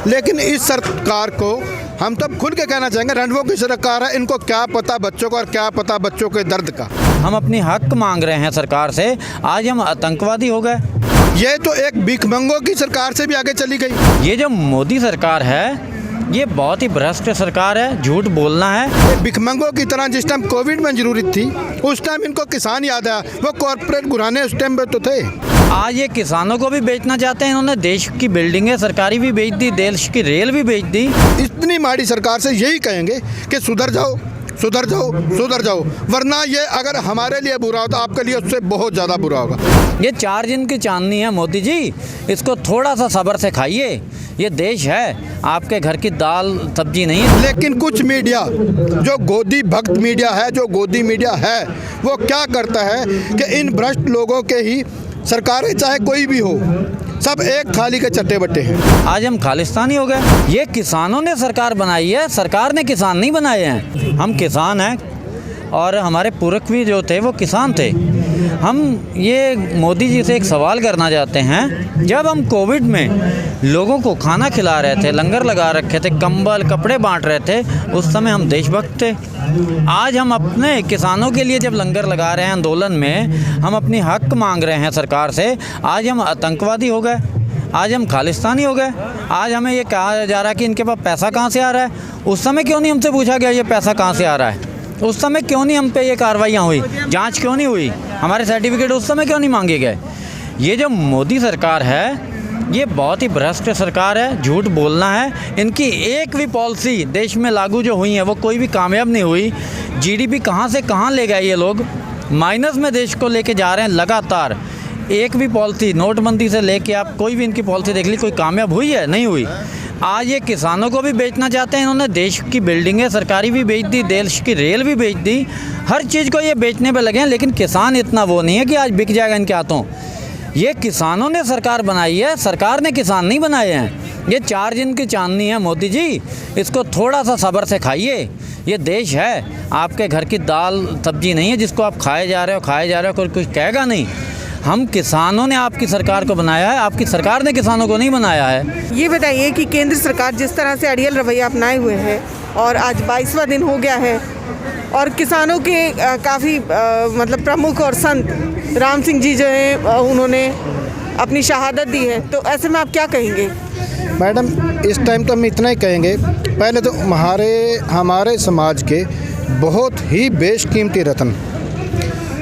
लेकिन इस सरकार को हम तब खुल के कहना चाहेंगे, रंडवों की सरकार है, इनको क्या पता बच्चों को और क्या पता बच्चों के दर्द का। हम अपनी हक मांग रहे हैं सरकार से, आज हम आतंकवादी हो गए। ये तो एक भिखमंगों की सरकार से भी आगे चली गई। ये जो मोदी सरकार है ये बहुत ही भ्रष्ट सरकार है, झूठ बोलना है। भिखमंगों की तरह जिस टाइम कोविड में जरूरत थी उस टाइम इनको किसान याद आया, वो कॉर्पोरेट घुराने उस टाइम पे तो थे। आज ये किसानों को भी बेचना चाहते हैं, इन्होंने देश की बिल्डिंगें सरकारी भी बेच दी, देश की रेल भी बेच दी। इतनी माड़ी सरकार से यही कहेंगे कि सुधर जाओ सुधर जाओ सुधर जाओ, वरना ये अगर हमारे लिए बुरा हो तो आपके लिए उससे बहुत ज़्यादा बुरा होगा। ये 4 दिन की चांदनी है मोदी जी, इसको थोड़ा सा सब्र से खाइए। ये देश है, आपके घर की दाल सब्जी नहीं है। लेकिन कुछ मीडिया जो गोदी भक्त मीडिया है, जो गोदी मीडिया है, वो क्या करता है कि इन भ्रष्ट लोगों के ही सरकारें चाहे कोई भी हो, सब एक थाली के चट्टे बट्टे हैं। आज हम खालिस्तानी हो गए। ये किसानों ने सरकार बनाई है, सरकार ने किसान नहीं बनाए हैं। हम किसान हैं और हमारे पुरख भी जो थे वो किसान थे। हम ये मोदी जी से एक सवाल करना चाहते हैं, जब हम कोविड में लोगों को खाना खिला रहे थे, लंगर लगा रखे थे, कंबल कपड़े बांट रहे थे, उस समय हम देशभक्त थे। आज हम अपने किसानों के लिए जब लंगर लगा रहे हैं आंदोलन में, हम अपनी हक मांग रहे हैं सरकार से, आज हम आतंकवादी हो गए, आज हम खालिस्तानी हो गए। आज हमें ये कहा जा रहा है कि इनके पास पैसा कहाँ से आ रहा है। उस समय क्यों नहीं हमसे पूछा गया ये पैसा कहाँ से आ रहा है? उस समय क्यों नहीं हम पे ये कार्रवाइयाँ हुई, जांच क्यों नहीं हुई, हमारे सर्टिफिकेट उस समय क्यों नहीं मांगे गए? ये जो मोदी सरकार है ये बहुत ही भ्रष्ट सरकार है, झूठ बोलना है। इनकी एक भी पॉलिसी देश में लागू जो हुई है वो कोई भी कामयाब नहीं हुई। जीडीपी कहाँ से कहाँ ले गए ये लोग, माइनस में देश को लेके जा रहे हैं लगातार। एक भी पॉलिसी, नोटबंदी से लेके आप कोई भी इनकी पॉलिसी देख ली, कोई कामयाब हुई है? नहीं हुई। आज ये किसानों को भी बेचना चाहते हैं, इन्होंने देश की बिल्डिंगें सरकारी भी बेच दी, देश की रेल भी बेच दी, हर चीज़ को ये बेचने पे लगे हैं। लेकिन किसान इतना वो नहीं है कि आज बिक जाएगा इनके हाथों। ये किसानों ने सरकार बनाई है, सरकार ने किसान नहीं बनाए हैं। ये 4 दिन की चांदनी है मोदी जी, इसको थोड़ा सा सब्र से खाइए। ये देश है, आपके घर की दाल सब्जी नहीं है जिसको आप खाए जा रहे हो, कोई कुछ कहेगा नहीं। हम किसानों ने आपकी सरकार को बनाया है, आपकी सरकार ने किसानों को नहीं बनाया है। ये बताइए कि केंद्र सरकार जिस तरह से अड़ियल रवैया अपनाए हुए है और आज 22वां दिन हो गया है और किसानों के काफ़ी मतलब प्रमुख और संत राम सिंह जी जो हैं उन्होंने अपनी शहादत दी है, तो ऐसे में आप क्या कहेंगे? मैडम, इस टाइम तो हम इतना ही कहेंगे, पहले तो हमारे समाज के बहुत ही बेशकीमती रत्न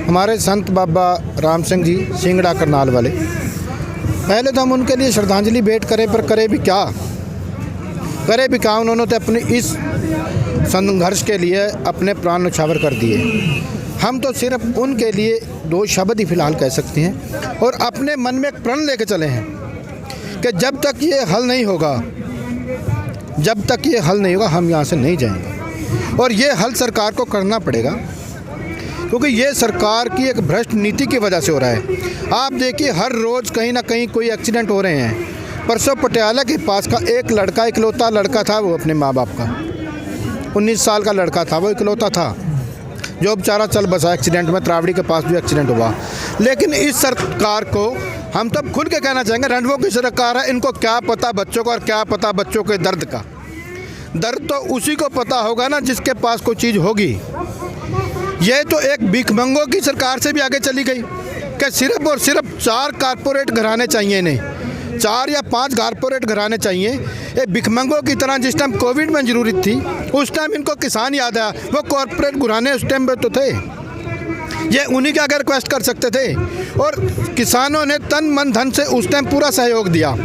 हमारे संत बाबा राम सिंह जी सिंगड़ा करनाल वाले, पहले तो हम उनके लिए श्रद्धांजलि भेंट करें, पर करे भी क्या उन्होंने तो अपने इस संघर्ष के लिए अपने प्राण न्यौछावर कर दिए। हम तो सिर्फ उनके लिए 2 शब्द ही फिलहाल कह सकते हैं और अपने मन में एक प्रण लेके चले हैं कि जब तक ये हल नहीं होगा हम यहाँ से नहीं जाएंगे। और ये हल सरकार को करना पड़ेगा, क्योंकि ये सरकार की एक भ्रष्ट नीति की वजह से हो रहा है। आप देखिए, हर रोज़ कहीं ना कहीं कोई एक्सीडेंट हो रहे हैं। परसों पटियाला के पास का एक लड़का, इकलौता लड़का था, वो अपने माँ बाप का 19 साल का लड़का था, वो इकलौता था जो बेचारा चल बसा एक्सीडेंट में। त्रावड़ी के पास जो एक्सीडेंट हुआ। लेकिन इस सरकार को हम तब खुल के कहना चाहेंगे, रंडवों की सरकार है, इनको क्या पता बच्चों को और क्या पता बच्चों के दर्द का। दर्द तो उसी को पता होगा ना जिसके पास कोई चीज़ होगी। ये तो एक भिखमंगों की सरकार से भी आगे चली गई कि सिर्फ और सिर्फ 4 कारपोरेट घराने चाहिए, नहीं 4 या 5 कारपोरेट घराने चाहिए। ये भिखमंगों की तरह जिस टाइम कोविड में जरूरत थी उस टाइम इनको किसान याद आया, वो कॉर्पोरेट घराने उस टाइम पे तो थे। ये उन्हीं के आगे रिक्वेस्ट कर सकते थे और किसानों ने तन मन धन से उस टाइम पूरा सहयोग दिया।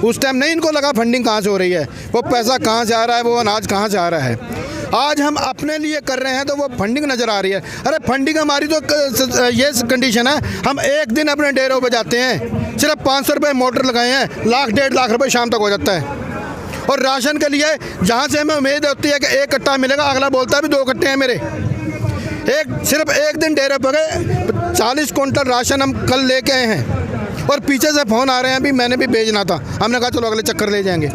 उस टाइम नहीं इनको लगा फंडिंग कहाँ से हो रही है, वो पैसा कहाँ से आ रहा है, वो अनाज कहाँ से आ रहा है। आज हम अपने लिए कर रहे हैं तो वो फंडिंग नज़र आ रही है। अरे फंडिंग हमारी तो ये कंडीशन है, हम एक दिन अपने डेरों पे जाते हैं, सिर्फ 500 रुपये मोटर लगाए हैं, 1.5 लाख रुपये शाम तक हो जाता है। और राशन के लिए जहाँ से हमें उम्मीद होती है कि 1 कट्टा मिलेगा, अगला बोलता है भी 2 कट्टे हैं मेरे। सिर्फ एक दिन डेरे पर गए, 40 कुंटल राशन हम कल लेके आए हैं और पीछे से फ़ोन आ रहे हैं, अभी मैंने भी भेजना था। हमने कहा चलो अगले चक्कर ले जाएंगे।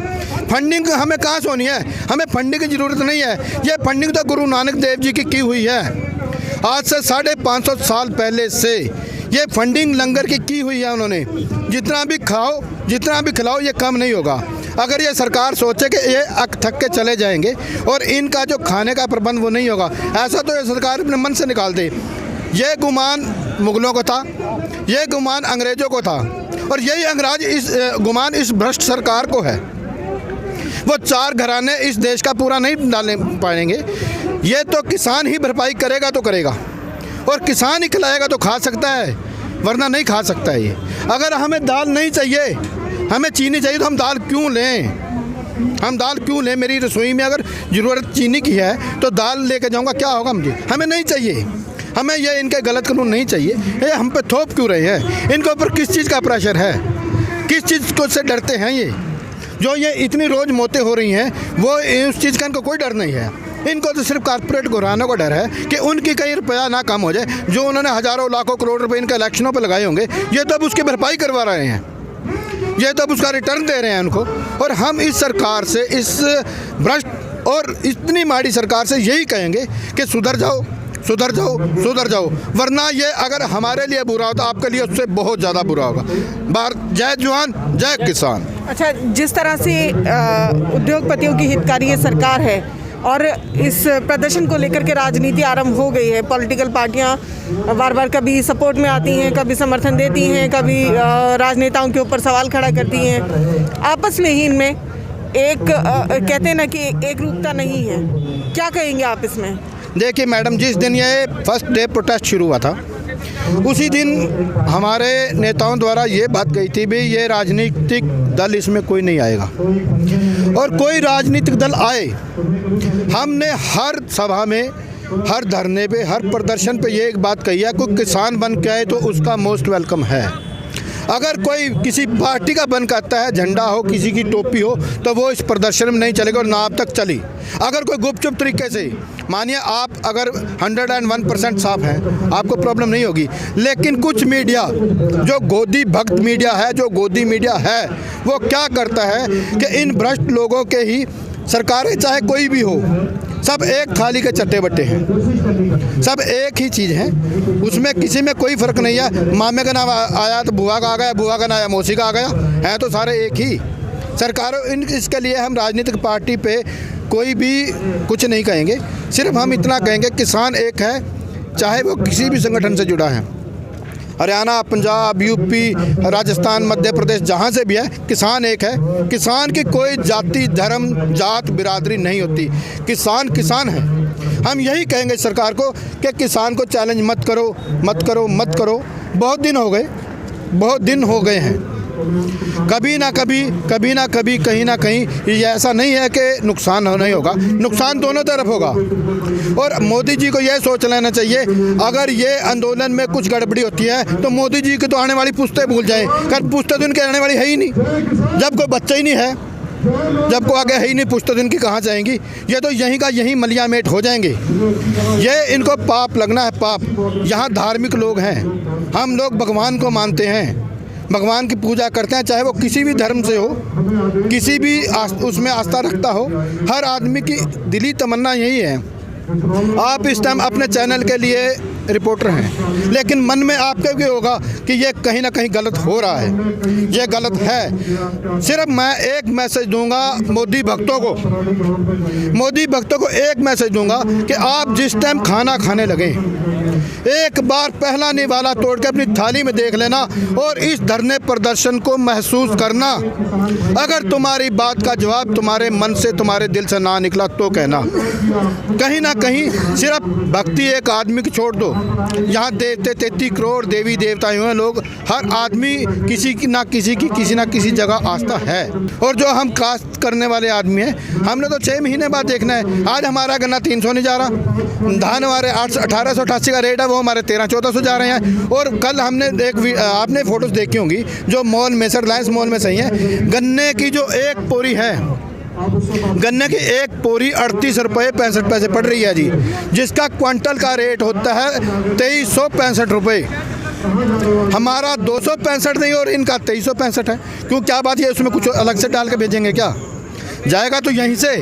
फंडिंग हमें कहाँ से होनी है? हमें फंडिंग की ज़रूरत नहीं है। ये फंडिंग तो गुरु नानक देव जी की हुई है। आज से 550 साल पहले से ये फंडिंग लंगर की हुई है उन्होंने। जितना भी खाओ, जितना भी खिलाओ, ये कम नहीं होगा। अगर ये सरकार सोचे कि ये अक थक के चले जाएंगे और इनका जो खाने का प्रबंध वो नहीं होगा, ऐसा तो ये सरकार अपने मन से निकाल दे। ये गुमान मुगलों को था, ये गुमान अंग्रेज़ों को था, और यही अंग्रेज इस गुमान इस भ्रष्ट सरकार को है। वो 4 घराने इस देश का पूरा नहीं डालने पाएंगे। ये तो किसान ही भरपाई करेगा तो करेगा, और किसान ही खिलाएगा तो खा सकता है, वरना नहीं खा सकता है। ये अगर हमें दाल नहीं चाहिए, हमें चीनी चाहिए, तो हम दाल क्यों लें? हम दाल क्यों लें? मेरी रसोई में अगर ज़रूरत चीनी की है तो दाल लेके जाऊंगा, क्या होगा मुझे? हमें नहीं चाहिए। हमें ये इनके गलत कानून नहीं चाहिए। ये हम पे थोप क्यों रहे हैं? इनके ऊपर किस चीज़ का प्रेशर है? किस चीज़ को से डरते हैं ये? जो ये इतनी रोज़ मौतें हो रही हैं, वो उस चीज़ का इनको कोई डर नहीं है। इनको तो सिर्फ कारपोरेट घरानों का डर है कि उनकी कहीं रुपया ना कम हो जाए। जो उन्होंने हज़ारों लाखों करोड़ रुपए इनके इलेक्शनों पर लगाए होंगे, ये तो अब उसकी भरपाई करवा रहे हैं, ये तो अब उसका रिटर्न दे रहे हैं उनको। और हम इस सरकार से, इस भ्रष्ट और इतनी माड़ी सरकार से यही कहेंगे कि सुधर जाओ, सुधर जाओ, सुधर जाओ, वरना ये अगर हमारे लिए बुरा होता, आपके लिए उससे बहुत ज़्यादा बुरा होगा। जय जवान जय किसान। अच्छा, जिस तरह से उद्योगपतियों की हितकारी ये सरकार है और इस प्रदर्शन को लेकर के राजनीति आरंभ हो गई है, पॉलिटिकल पार्टियां बार बार कभी सपोर्ट में आती हैं, कभी समर्थन देती हैं, कभी राजनेताओं के ऊपर सवाल खड़ा करती हैं, आपस में ही इनमें एक कहते हैं ना कि एक रूपता नहीं है। क्या कहेंगे आप इसमें? देखिए मैडम, जिस दिन ये फर्स्ट डे प्रोटेस्ट शुरू हुआ था, उसी दिन हमारे नेताओं द्वारा ये बात कही थी भी ये राजनीतिक दल इसमें कोई नहीं आएगा, और कोई राजनीतिक दल आए, हमने हर सभा में, हर धरने पे, हर प्रदर्शन पे ये एक बात कही है, कोई किसान बन के आए तो उसका मोस्ट वेलकम है। अगर कोई किसी पार्टी का बन करता है, झंडा हो, किसी की टोपी हो, तो वो इस प्रदर्शन में नहीं चलेगा, और ना अब तक चली। अगर कोई गुपचुप तरीके से, मानिए आप अगर 101% साफ हैं, आपको प्रॉब्लम नहीं होगी। लेकिन कुछ मीडिया, जो गोदी भक्त मीडिया है, जो गोदी मीडिया है, वो क्या करता है कि इन भ्रष्ट लोगों के ही सरकारें, चाहे कोई भी हो, सब एक थाली के चट्टे बट्टे हैं, सब एक ही चीज़ है, उसमें किसी में कोई फ़र्क नहीं है। मामे का नाम आया तो बुआ का आ गया, बुआ का नाम आया मौसी का आ गया, हैं तो सारे एक ही। सरकारों इसके लिए हम राजनीतिक पार्टी पे कोई भी कुछ नहीं कहेंगे, सिर्फ हम इतना कहेंगे किसान एक है, चाहे वो किसी भी संगठन से जुड़ा है, हरियाणा, पंजाब, यूपी, राजस्थान, मध्य प्रदेश, जहाँ से भी है, किसान एक है। किसान की कोई जाति, धर्म, जात, बिरादरी नहीं होती। किसान किसान है। हम यही कहेंगे सरकार को कि किसान को चैलेंज मत करो, मत करो, मत करो। बहुत दिन हो गए, बहुत दिन हो गए हैं। कभी ना कभी, कभी ना कभी, कहीं ना कहीं ये ऐसा नहीं है कि नुकसान नहीं होगा, नुकसान दोनों तरफ होगा। और मोदी जी को यह सोच लेना चाहिए, अगर ये आंदोलन में कुछ गड़बड़ी होती है तो मोदी जी की तो आने वाली पुश्तें भूल जाएं। कर पुश्तें तो इनके आने वाली है ही नहीं, जब कोई बच्चा ही नहीं है, जब को आगे है ही नहीं, पुश्तें तो इनकी कहाँ जाएंगी? ये तो यहीं का यहीं मलियामेट हो जाएंगे। ये इनको पाप लगना है, पाप। यहाँ धार्मिक लोग हैं, हम लोग भगवान को मानते हैं, भगवान की पूजा करते हैं, चाहे वो किसी भी धर्म से हो, किसी भी उसमें आस्था रखता हो। हर आदमी की दिली तमन्ना यही है। आप इस टाइम अपने चैनल के लिए रिपोर्टर हैं, लेकिन मन में आपके भी होगा कि ये कहीं ना कहीं गलत हो रहा है, ये गलत है। सिर्फ मैं एक मैसेज दूंगा मोदी भक्तों को, मोदी भक्तों को एक मैसेज दूंगा कि आप जिस टाइम खाना खाने लगें, एक बार पहला निवाला तोड़ के अपनी थाली में देख लेना और इस धरने प्रदर्शन को महसूस करना। अगर तुम्हारी बात का जवाब तुम्हारे मन से, तुम्हारे दिल से ना निकला तो कहना। कहीं ना कहीं सिर्फ भक्ति एक आदमी की छोड़ दो, यहाँ 33 करोड़ देवी देवता हुए लोग, हर आदमी किसी की ना किसी जगह आस्था है। और जो हम कास्ट करने वाले आदमी हैं, हमने तो 6 महीने बाद देखना है। आज हमारा गन्ना 300 नहीं जा रहा, धान हमारे 1888 का रेट है, वो हमारे 1300-1400 जा रहे हैं। और कल हमने आपने फोटोज देखी होंगी जो मॉल में, सर रिलायंस मॉल में सही है, गन्ने की जो एक पोरी है, गन्ने की एक पोरी 38 रुपये 65 पैसे पड़ रही है जी, जिसका क्विंटल का रेट होता है 2365 रुपये। हमारा 265 नहीं और इनका 2365 है। क्यों, क्या बात है? उसमें कुछ अलग से डाल के भेजेंगे क्या? जाएगा तो यहीं से।